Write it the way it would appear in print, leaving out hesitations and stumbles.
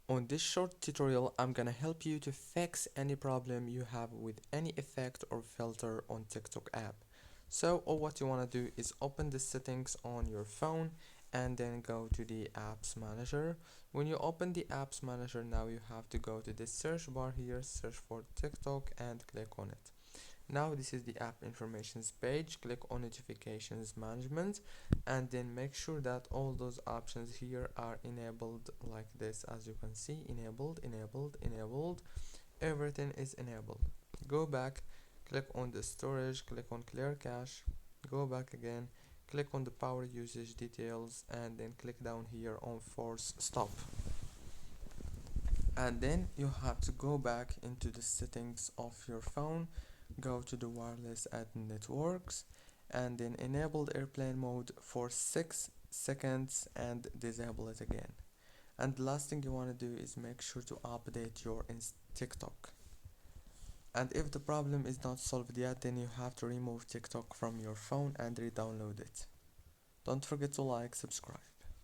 On this short tutorial, I'm gonna help you to fix any problem you have with any effect or filter on TikTok app. So all what you wanna do is open the settings on your phone and then go to the apps manager. When you open the apps manager, now you have to go to the search bar here, search for TikTok and click on it. Now this is the app informations page. Click on notifications management and then make sure that all those options here are enabled like this. As you can see, enabled, everything is enabled. Go back, click on the storage, click on clear cache, go back again, click on the power usage details and then click down here on force stop. And then you have to go back into the settings of your phone, go to the wireless and networks and then enable the airplane mode for 6 seconds and disable it again. And the last thing you want to do is make sure to update your TikTok. And if the problem is not solved yet, then you have to remove TikTok from your phone and re-download it. Don't forget to like, subscribe.